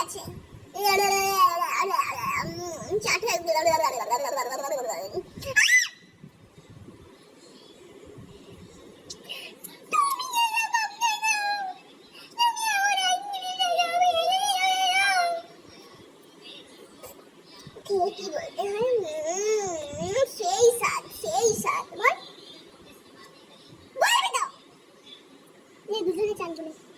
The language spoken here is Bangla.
আছে। কি বলতে হয়, সেই স্বাদ বল, বলবি তো? দুজনে চান চলে